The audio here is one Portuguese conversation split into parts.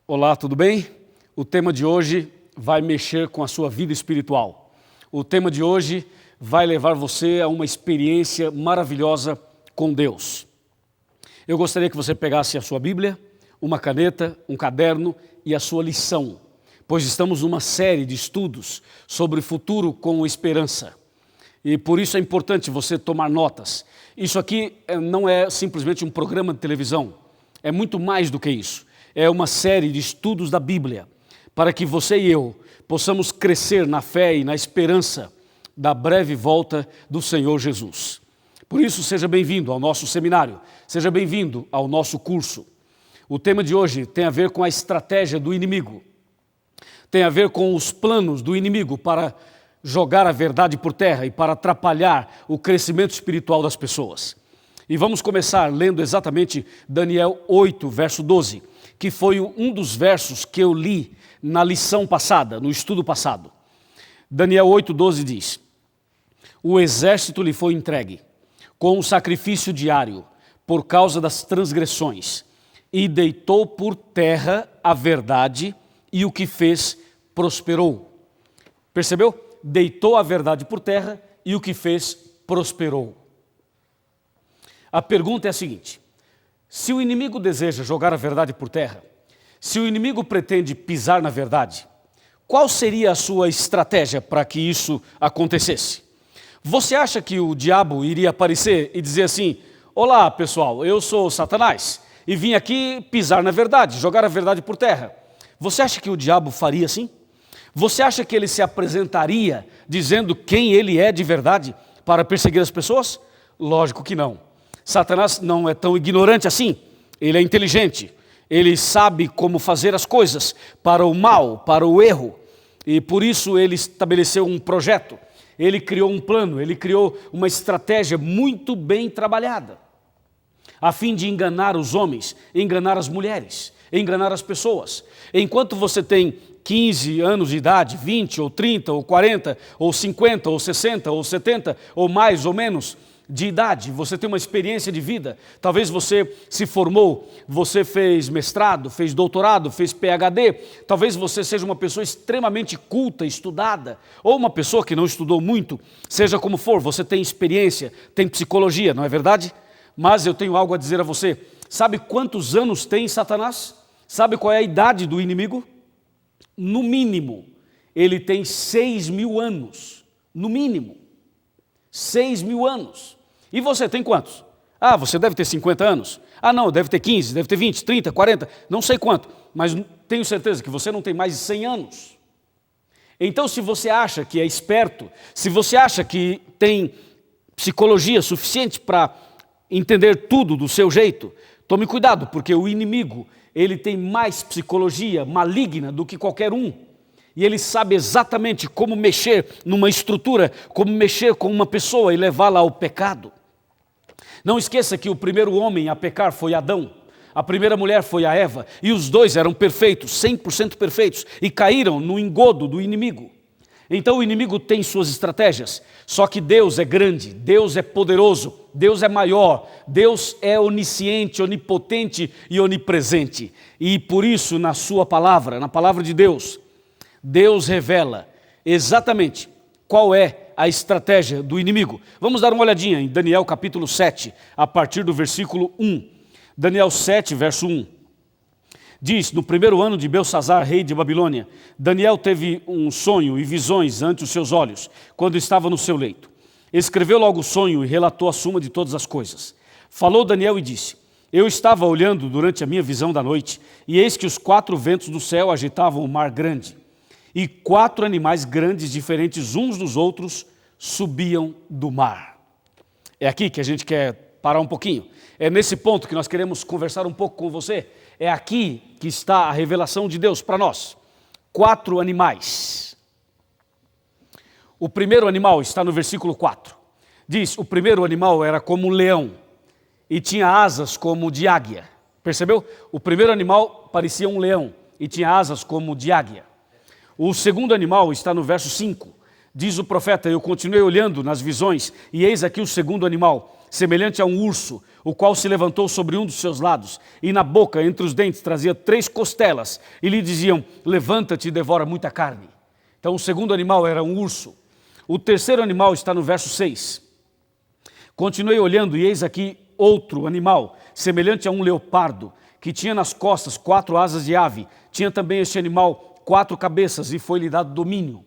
Olá, tudo bem? O tema de hoje vai mexer com a sua vida espiritual. O tema de hoje vai levar você a uma experiência maravilhosa com Deus. Eu gostaria que você pegasse a sua Bíblia, uma caneta, um caderno e a sua lição, pois estamos numa série de estudos sobre o futuro com esperança. E por isso é importante você tomar notas. Isso aqui não é simplesmente um programa de televisão, é muito mais do que isso. É uma série de estudos da Bíblia, para que você e eu possamos crescer na fé e na esperança da breve volta do Senhor Jesus. Por isso, seja bem-vindo ao nosso seminário, seja bem-vindo ao nosso curso. O tema de hoje tem a ver com a estratégia do inimigo, tem a ver com os planos do inimigo para jogar a verdade por terra e para atrapalhar o crescimento espiritual das pessoas. E vamos começar lendo exatamente Daniel 8, verso 12, que foi um dos versos que eu li na lição passada, no estudo passado. Daniel 8:12 diz: o exército lhe foi entregue com um sacrifício diário por causa das transgressões, e deitou por terra a verdade, e o que fez prosperou. Percebeu? Deitou a verdade por terra, e o que fez prosperou. A pergunta é a seguinte: se o inimigo deseja jogar a verdade por terra, se o inimigo pretende pisar na verdade, qual seria a sua estratégia para que isso acontecesse? Você acha que o diabo iria aparecer e dizer assim: olá pessoal, eu sou Satanás e vim aqui pisar na verdade, jogar a verdade por terra? Você acha que o diabo faria assim? Você acha que ele se apresentaria dizendo quem ele é de verdade para perseguir as pessoas? Lógico que não. Satanás não é tão ignorante assim, ele é inteligente, ele sabe como fazer as coisas para o mal, para o erro, e por isso ele estabeleceu um projeto, ele criou um plano, ele criou uma estratégia muito bem trabalhada, a fim de enganar os homens, enganar as mulheres, enganar as pessoas. Enquanto você tem 15 anos de idade, 20 ou 30 ou 40 ou 50 ou 60 ou 70 ou mais ou menos de idade, você tem uma experiência de vida, talvez você se formou, você fez mestrado, fez doutorado, fez PhD, talvez você seja uma pessoa extremamente culta, estudada, ou uma pessoa que não estudou muito, seja como for, você tem experiência, tem psicologia, não é verdade? Mas eu tenho algo a dizer a você. Sabe quantos anos tem Satanás? Sabe qual é a idade do inimigo? No mínimo, ele tem 6.000 anos, no mínimo, 6.000 anos. E você tem quantos? Ah, você deve ter 50 anos. Ah, não, deve ter 15, deve ter 20, 30, 40, não sei quanto. Mas tenho certeza que você não tem mais de 100 anos. Então, se você acha que é esperto, se você acha que tem psicologia suficiente para entender tudo do seu jeito, tome cuidado, porque o inimigo, ele tem mais psicologia maligna do que qualquer um. E ele sabe exatamente como mexer numa estrutura, como mexer com uma pessoa e levá-la ao pecado. Não esqueça que o primeiro homem a pecar foi Adão, a primeira mulher foi a Eva, e os dois eram perfeitos, 100% perfeitos, e caíram no engodo do inimigo. Então o inimigo tem suas estratégias, só que Deus é grande, Deus é poderoso, Deus é maior, Deus é onisciente, onipotente e onipresente. E por isso, na sua palavra, na palavra de Deus, Deus revela exatamente qual é a estratégia do inimigo. Vamos dar uma olhadinha em Daniel capítulo 7, a partir do versículo 1. Daniel 7, verso 1. Diz: no primeiro ano de Belsazar, rei de Babilônia, Daniel teve um sonho e visões ante os seus olhos, quando estava no seu leito. Escreveu logo o sonho e relatou a suma de todas as coisas. Falou Daniel e disse: eu estava olhando durante a minha visão da noite, e eis que os 4 ventos do céu agitavam o mar grande, e 4 animais grandes, diferentes uns dos outros, subiam do mar. É aqui que a gente quer parar um pouquinho. É nesse ponto que nós queremos conversar um pouco com você. É aqui que está a revelação de Deus para nós. 4 animais. O primeiro animal está no versículo 4. Diz: o primeiro animal era como um leão e tinha asas como de águia. Percebeu? O primeiro animal parecia um leão e tinha asas como de águia. O segundo animal está no verso 5. Diz o profeta: eu continuei olhando nas visões, e eis aqui o segundo animal, semelhante a um urso, o qual se levantou sobre um dos seus lados, e na boca, entre os dentes, trazia 3 costelas, e lhe diziam: levanta-te e devora muita carne. Então o segundo animal era um urso. O terceiro animal está no verso 6. Continuei olhando, e eis aqui outro animal, semelhante a um leopardo, que tinha nas costas 4 asas de ave. Tinha também este animal 4 cabeças, e foi-lhe dado domínio.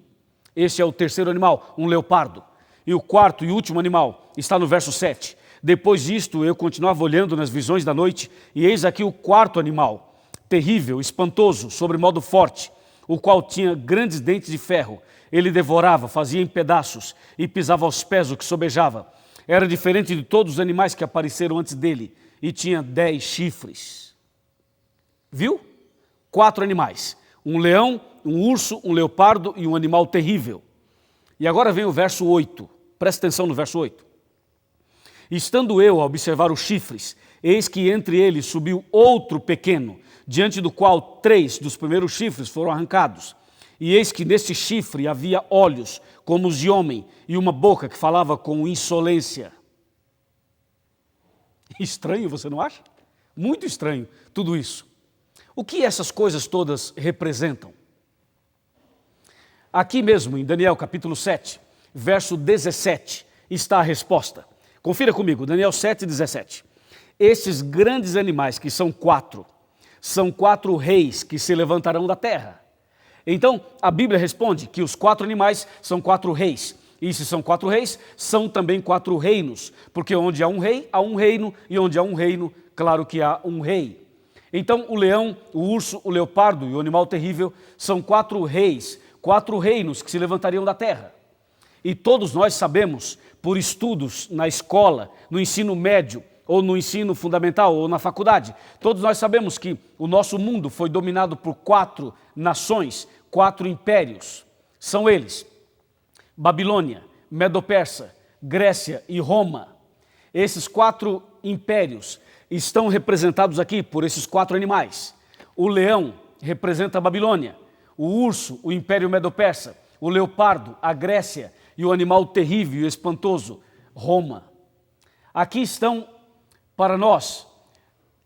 Este é o terceiro animal, um leopardo. E o quarto e último animal está no verso 7. Depois disto, eu continuava olhando nas visões da noite, e eis aqui o quarto animal, terrível, espantoso, sobre modo forte, o qual tinha grandes dentes de ferro. Ele devorava, fazia em pedaços, e pisava aos pés o que sobejava. Era diferente de todos os animais que apareceram antes dele, e tinha 10 chifres. Viu? 4 animais. Um leão, um urso, um leopardo e um animal terrível. E agora vem o verso 8. Presta atenção no verso 8. Estando eu a observar os chifres, eis que entre eles subiu outro pequeno, diante do qual 3 dos primeiros chifres foram arrancados. E eis que neste chifre havia olhos, como os de homem, e uma boca que falava com insolência. Estranho, você não acha? Muito estranho tudo isso. O que essas coisas todas representam? Aqui mesmo, em Daniel capítulo 7, verso 17, está a resposta. Confira comigo, Daniel 7, 17. Estes grandes animais, que são 4, são 4 reis que se levantarão da terra. Então, a Bíblia responde que os 4 animais são 4 reis. E se são 4 reis, são também 4 reinos. Porque onde há um rei, há um reino, e onde há um reino, claro que há um rei. Então, o leão, o urso, o leopardo e o animal terrível são 4 reis, 4 reinos que se levantariam da terra. E todos nós sabemos, por estudos na escola, no ensino médio, ou no ensino fundamental, ou na faculdade, todos nós sabemos que o nosso mundo foi dominado por 4 nações, 4 impérios. São eles: Babilônia, Medo-Persa, Grécia e Roma. Esses 4 impérios estão representados aqui por esses 4 animais. O leão representa a Babilônia, o urso, o Império Medo-Persa, o leopardo, a Grécia, e o animal terrível e espantoso, Roma. Aqui estão para nós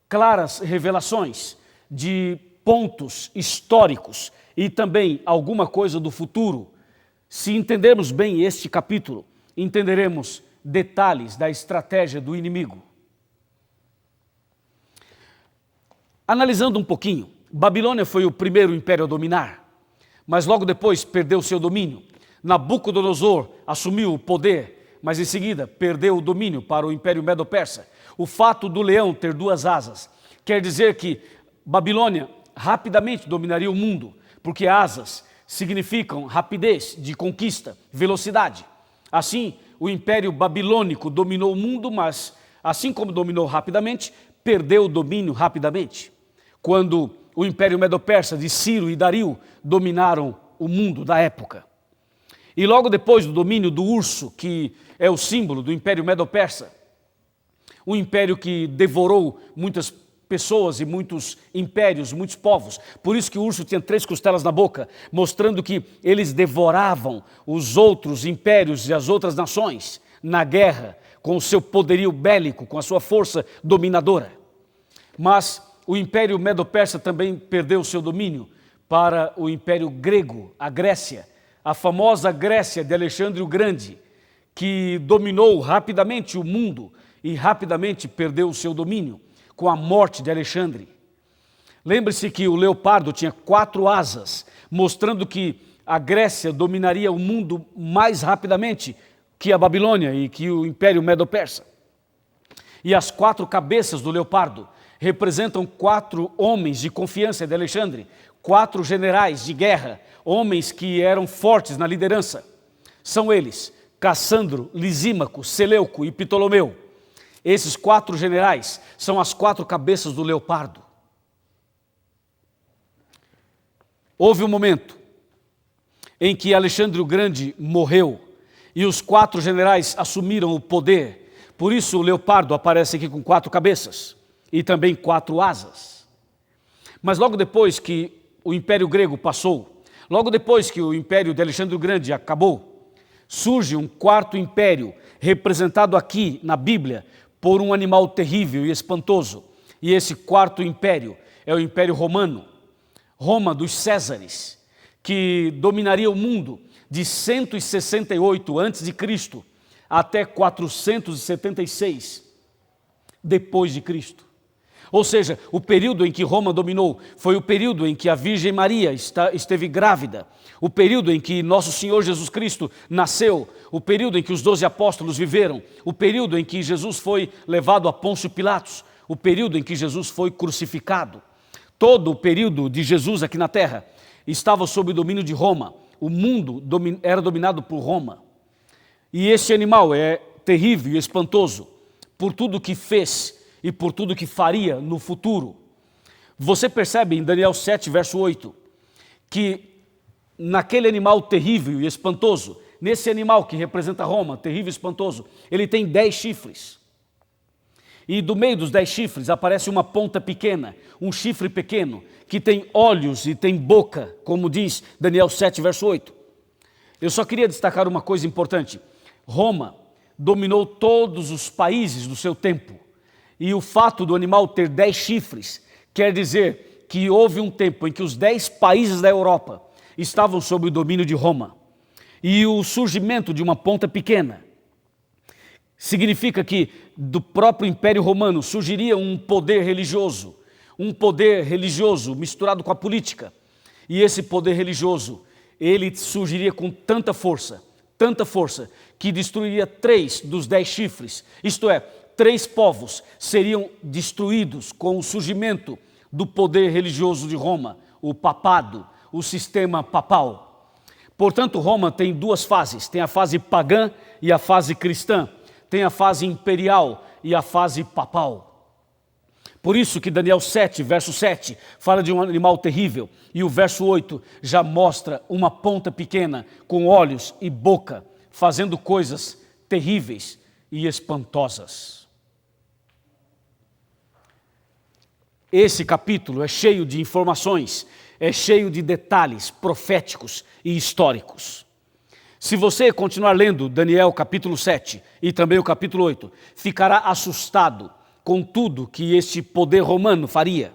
claras revelações de pontos históricos e também alguma coisa do futuro. Se entendermos bem este capítulo, entenderemos detalhes da estratégia do inimigo. Analisando um pouquinho, Babilônia foi o primeiro império a dominar, mas logo depois perdeu seu domínio. Nabucodonosor assumiu o poder, mas em seguida perdeu o domínio para o Império Medo-Persa. O fato do leão ter 2 asas quer dizer que Babilônia rapidamente dominaria o mundo, porque asas significam rapidez de conquista, velocidade. Assim, o Império Babilônico dominou o mundo, mas assim como dominou rapidamente, perdeu o domínio rapidamente. Quando o Império Medo-Persa de Ciro e Dario dominaram o mundo da época. E logo depois do domínio do urso, que é o símbolo do Império Medo-Persa, um império que devorou muitas pessoas e muitos impérios, muitos povos. Por isso que o urso tinha 3 costelas na boca, mostrando que eles devoravam os outros impérios e as outras nações na guerra, com o seu poderio bélico, com a sua força dominadora. Mas o Império Medo-Persa também perdeu o seu domínio para o Império Grego, a Grécia, a famosa Grécia de Alexandre o Grande, que dominou rapidamente o mundo e rapidamente perdeu o seu domínio com a morte de Alexandre. Lembre-se que o leopardo tinha 4 asas, mostrando que a Grécia dominaria o mundo mais rapidamente que a Babilônia e que o Império Medo-Persa. E as 4 cabeças do leopardo representam 4 homens de confiança de Alexandre, 4 generais de guerra, homens que eram fortes na liderança. São eles: Cassandro, Lisímaco, Seleuco e Ptolomeu. Esses 4 generais são as 4 cabeças do leopardo. Houve um momento em que Alexandre o Grande morreu e os 4 generais assumiram o poder. Por isso o leopardo aparece aqui com 4 cabeças e também 4 asas. Mas logo depois que o Império Grego passou, logo depois que o Império de Alexandre o Grande acabou, surge um 4º império representado aqui na Bíblia por um animal terrível e espantoso. E esse quarto império é o Império Romano, Roma dos Césares, que dominaria o mundo de 168 a.C. até 476 depois de Cristo. Ou seja, o período em que Roma dominou foi o período em que a Virgem Maria esteve grávida, o período em que nosso Senhor Jesus Cristo nasceu, o período em que os 12 apóstolos viveram, o período em que Jesus foi levado a Pôncio Pilatos, o período em que Jesus foi crucificado. Todo o período de Jesus aqui na terra estava sob o domínio de Roma. O mundo era dominado por Roma. E esse animal é terrível e espantoso por tudo que fez e por tudo que faria no futuro. Você percebe em Daniel 7, verso 8, que naquele animal terrível e espantoso, nesse animal que representa Roma, terrível e espantoso, ele tem 10 chifres. E do meio dos 10 chifres aparece uma ponta pequena, um chifre pequeno, que tem olhos e tem boca, como diz Daniel 7, verso 8. Eu só queria destacar uma coisa importante. Roma dominou todos os países do seu tempo. E o fato do animal ter 10 chifres quer dizer que houve um tempo em que os 10 países da Europa estavam sob o domínio de Roma. E o surgimento de uma ponta pequena significa que do próprio Império Romano surgiria um poder religioso misturado com a política. E esse poder religioso, ele surgiria com tanta força, que destruiria 3 dos 10 chifres, isto é, 3 povos seriam destruídos com o surgimento do poder religioso de Roma, o papado, o sistema papal. Portanto, Roma tem 2 fases, tem a fase pagã e a fase cristã, tem a fase imperial e a fase papal. Por isso que Daniel 7, verso 7, fala de um animal terrível, e o verso 8 já mostra uma ponta pequena com olhos e boca, fazendo coisas terríveis e espantosas. Esse capítulo é cheio de informações, é cheio de detalhes proféticos e históricos. Se você continuar lendo Daniel capítulo 7 e também o capítulo 8, ficará assustado com tudo que este poder romano faria.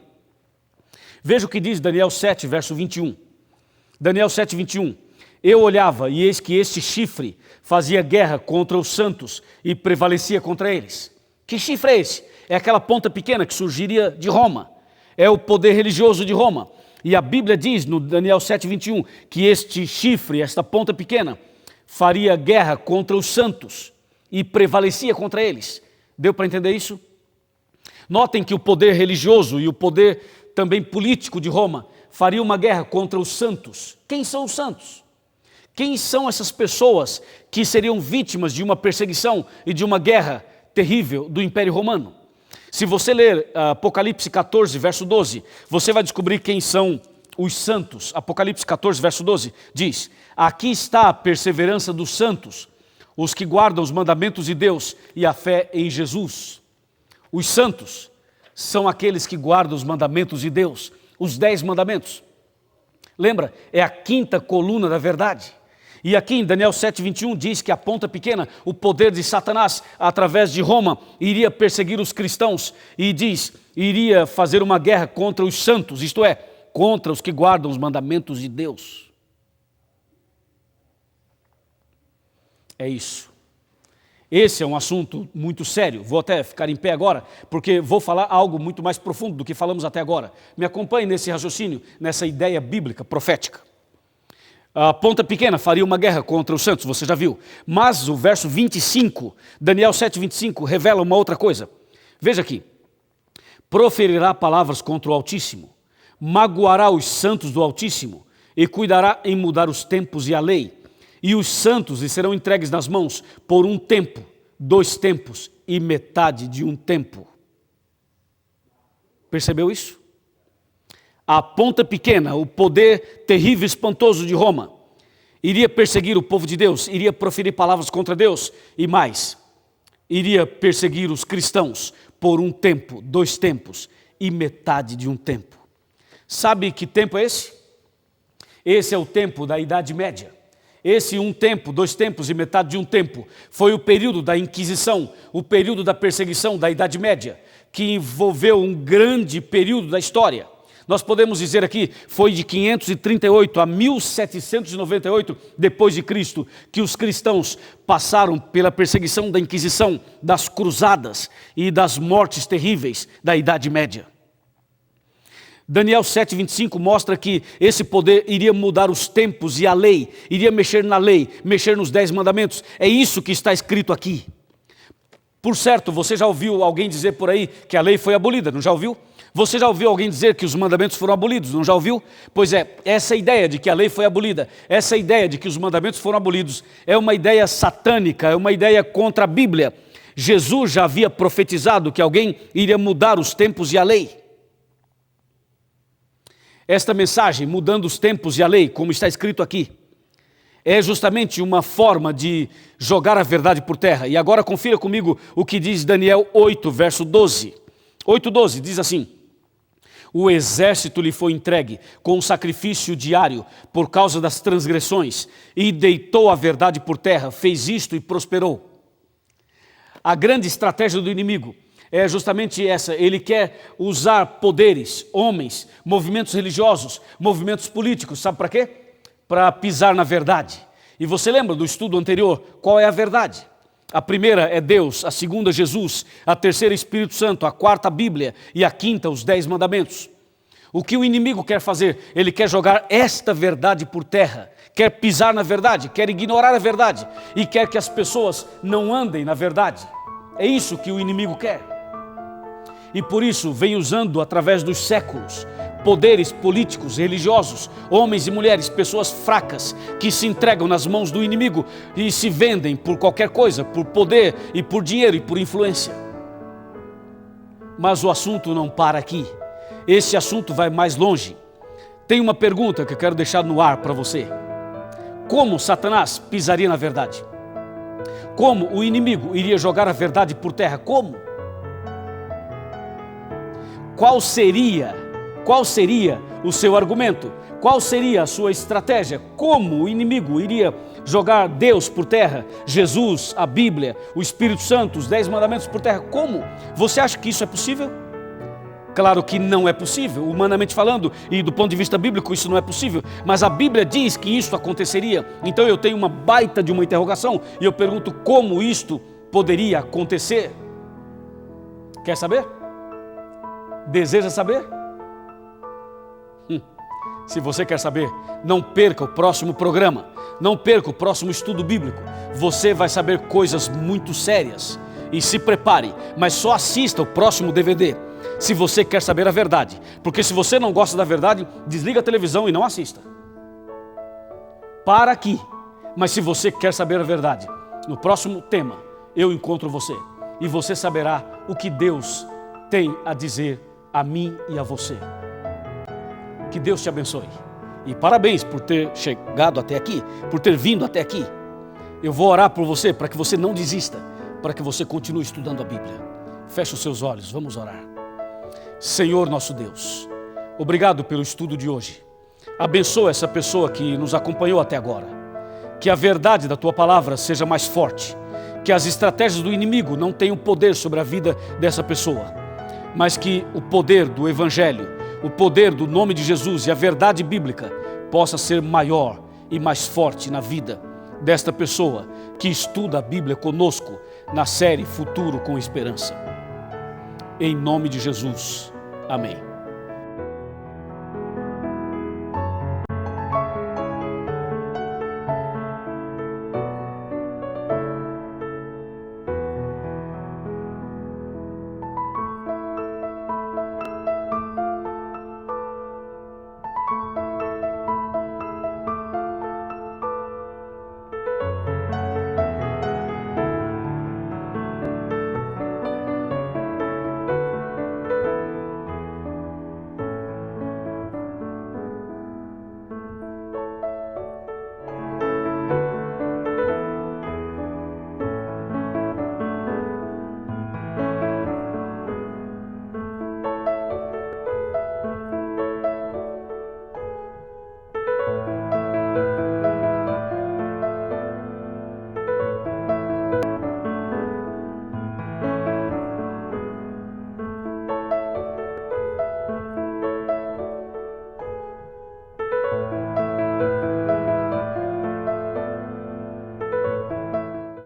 Veja o que diz Daniel 7, verso 21. Daniel 7, 21. Eu olhava e eis que este chifre fazia guerra contra os santos e prevalecia contra eles. Que chifre é esse? É aquela ponta pequena que surgiria de Roma. É o poder religioso de Roma. E a Bíblia diz no Daniel 7, 21, que este chifre, esta ponta pequena, faria guerra contra os santos e prevalecia contra eles. Deu para entender isso? Notem que o poder religioso e o poder também político de Roma faria uma guerra contra os santos. Quem são os santos? Quem são essas pessoas que seriam vítimas de uma perseguição e de uma guerra terrível do Império Romano? Se você ler Apocalipse 14, verso 12, você vai descobrir quem são os santos. Apocalipse 14, verso 12, diz: aqui está a perseverança dos santos, os que guardam os mandamentos de Deus e a fé em Jesus. Os santos são aqueles que guardam os mandamentos de Deus, os 10 mandamentos. Lembra? É a 5ª coluna da verdade. E aqui em Daniel 7, 21 diz que a ponta pequena, o poder de Satanás, através de Roma, iria perseguir os cristãos e diz, iria fazer uma guerra contra os santos, isto é, contra os que guardam os mandamentos de Deus. É isso. Esse é um assunto muito sério. Vou até ficar em pé agora, porque vou falar algo muito mais profundo do que falamos até agora. Me acompanhe nesse raciocínio, nessa ideia bíblica, profética. A ponta pequena faria uma guerra contra os santos, você já viu. Mas o verso 25, Daniel 7, 25, revela uma outra coisa. Veja aqui. Proferirá palavras contra o Altíssimo, magoará os santos do Altíssimo e cuidará em mudar os tempos e a lei. E os santos lhe serão entregues nas mãos por um tempo, 2 tempos e metade de um tempo. Percebeu isso? A ponta pequena, o poder terrível e espantoso de Roma, iria perseguir o povo de Deus, iria proferir palavras contra Deus e mais, iria perseguir os cristãos por um tempo, 2 tempos e metade de um tempo. Sabe que tempo é esse? Esse é o tempo da Idade Média. Esse um tempo, 2 tempos e metade de um tempo, foi o período da Inquisição, o período da perseguição da Idade Média, que envolveu um grande período da história. Nós podemos dizer aqui, foi de 538 a 1798 depois de Cristo, que os cristãos passaram pela perseguição da Inquisição, das cruzadas e das mortes terríveis da Idade Média. Daniel 7:25 mostra que esse poder iria mudar os tempos e a lei, iria mexer na lei, mexer nos 10 mandamentos. É isso que está escrito aqui. Por certo, você já ouviu alguém dizer por aí que a lei foi abolida, não já ouviu? Você já ouviu alguém dizer que os mandamentos foram abolidos, não já ouviu? Pois é, essa ideia de que a lei foi abolida, essa ideia de que os mandamentos foram abolidos, é uma ideia satânica, é uma ideia contra a Bíblia. Jesus já havia profetizado que alguém iria mudar os tempos e a lei. Esta mensagem, mudando os tempos e a lei, como está escrito aqui, é justamente uma forma de jogar a verdade por terra. E agora confira comigo o que diz Daniel 8, verso 12. 8:12 diz assim: o exército lhe foi entregue com um sacrifício diário por causa das transgressões e deitou a verdade por terra, fez isto e prosperou. A grande estratégia do inimigo é justamente essa. Ele quer usar poderes, homens, movimentos religiosos, movimentos políticos, sabe para quê? Para pisar na verdade. E você lembra do estudo anterior? Qual é a verdade? A primeira é Deus, a segunda Jesus, a terceira Espírito Santo, a quarta Bíblia e a quinta os 10 mandamentos. O que o inimigo quer fazer? Ele quer jogar esta verdade por terra, quer pisar na verdade, quer ignorar a verdade e quer que as pessoas não andem na verdade. É isso que o inimigo quer. E por isso vem usando através dos séculos poderes políticos, religiosos, homens e mulheres, pessoas fracas que se entregam nas mãos do inimigo e se vendem por qualquer coisa, por poder e por dinheiro e por influência. Mas o assunto não para aqui. Esse assunto vai mais longe. Tem uma pergunta que eu quero deixar no ar para você. Como Satanás pisaria na verdade? Como o inimigo iria jogar a verdade por terra? Como? Qual seria o seu argumento? Qual seria a sua estratégia? Como o inimigo iria jogar Deus por terra, Jesus, a Bíblia, o Espírito Santo, os 10 mandamentos por terra? Como? Você acha que isso é possível? Claro que não é possível, humanamente falando, e do ponto de vista bíblico isso não é possível, mas a Bíblia diz que isso aconteceria. Então eu tenho uma baita de uma interrogação e eu pergunto como isto poderia acontecer. Quer saber? Deseja saber? Se você quer saber, não perca o próximo programa, não perca o próximo estudo bíblico. Você vai saber coisas muito sérias. E se prepare, mas só assista o próximo DVD se você quer saber a verdade. Porque se você não gosta da verdade, desliga a televisão e não assista. Para aqui. Mas se você quer saber a verdade, no próximo tema eu encontro você. E você saberá o que Deus tem a dizer a mim e a você. Que Deus te abençoe. E parabéns por ter chegado até aqui, por ter vindo até aqui. Eu vou orar por você para que você não desista, para que você continue estudando a Bíblia. Feche os seus olhos, vamos orar. Senhor nosso Deus, obrigado pelo estudo de hoje. Abençoa essa pessoa que nos acompanhou até agora. Que a verdade da Tua palavra seja mais forte. Que as estratégias do inimigo não tenham poder sobre a vida dessa pessoa. Mas que o poder do Evangelho, o poder do nome de Jesus e a verdade bíblica possa ser maior e mais forte na vida desta pessoa que estuda a Bíblia conosco na série Futuro com Esperança. Em nome de Jesus. Amém.